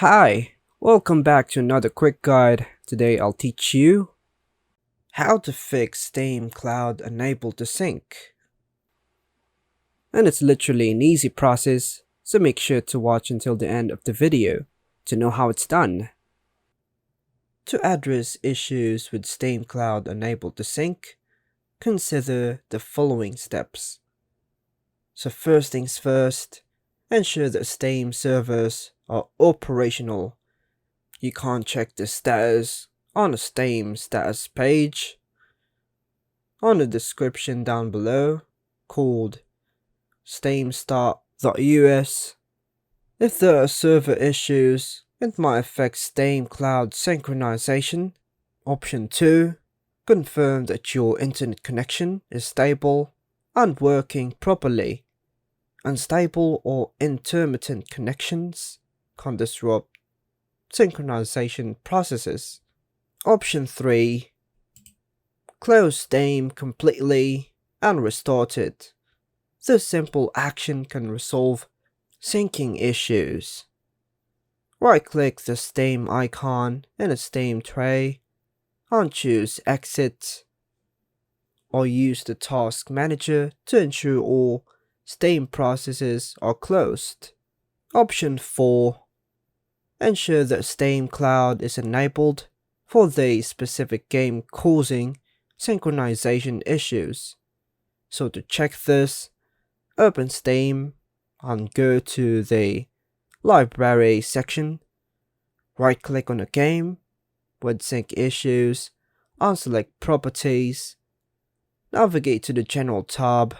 Hi, welcome back to another quick guide. Today I'll teach you how to fix Steam Cloud Unable to Sync. And it's literally an easy process, so make sure to watch until the end of the video to know how it's done. To address issues with Steam Cloud Unable to Sync, consider the following steps. So first things first, ensure that Steam servers are operational. You can't check the status on the Steam status page. On the description down below, called steamstart.us. If there are server issues, it might affect Steam Cloud synchronization. Option 2. Confirm that your internet connection is stable and working properly. Unstable or intermittent connections can disrupt synchronization processes. Option 3. Close Steam completely and restart it. This simple action can resolve syncing issues. Right-click the Steam icon in the Steam tray and choose Exit, or use the Task Manager to ensure all Steam processes are closed. Option 4. Ensure that Steam Cloud is enabled for the specific game causing synchronization issues. So to check this, open Steam and go to the Library section. Right-click on the game with Sync Issues and select Properties. Navigate to the General tab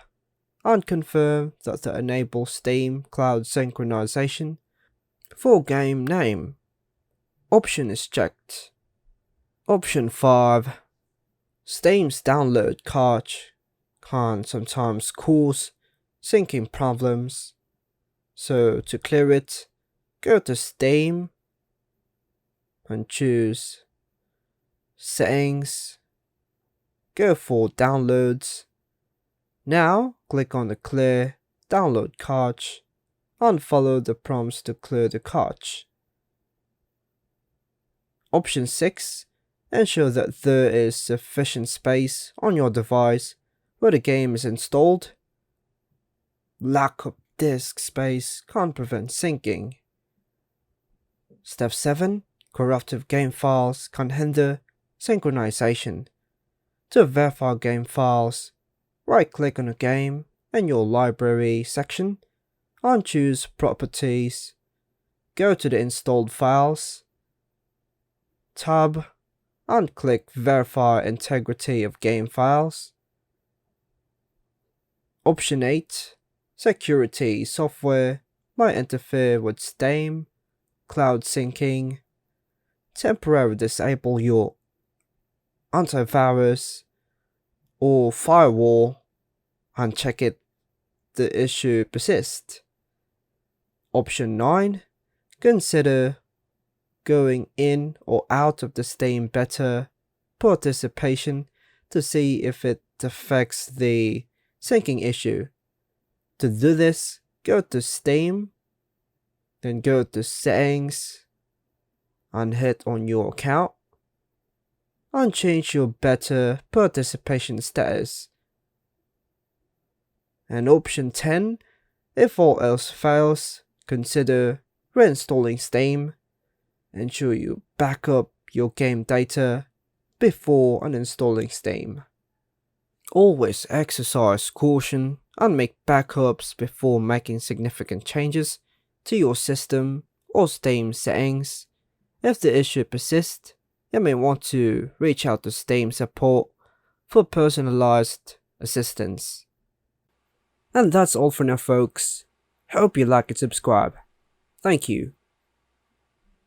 and confirm that the Enable Steam Cloud Synchronization for game name option is checked. Option 5. Steam's download cache can sometimes cause syncing problems, so to clear it, go to Steam and choose Settings, go for Downloads. Now click on the Clear Download Cache and follow the prompts to clear the cache. Option 6. Ensure that there is sufficient space on your device where the game is installed. Lack of disk space can prevent syncing. Step 7. Corrupted game files can hinder synchronization. To verify game files, right-click on a game in your Library section and choose Properties. Go to the Installed Files tab and click Verify Integrity of Game Files. Option 8. Security software might interfere with Steam Cloud syncing. Temporarily disable your antivirus or firewall and check if the issue persists. Option 9. Consider going in or out of the Steam Beta participation to see if it affects the syncing issue. To do this, go to Steam, then go to Settings and hit on your account and change your beta participation status. And option 10, if all else fails, consider reinstalling Steam. Ensure you back up your game data before uninstalling Steam. Always exercise caution and make backups before making significant changes to your system or Steam settings. If the issue persists, you may want to reach out to Steam support for personalized assistance. And that's all for now, folks. Hope you like and subscribe. Thank you.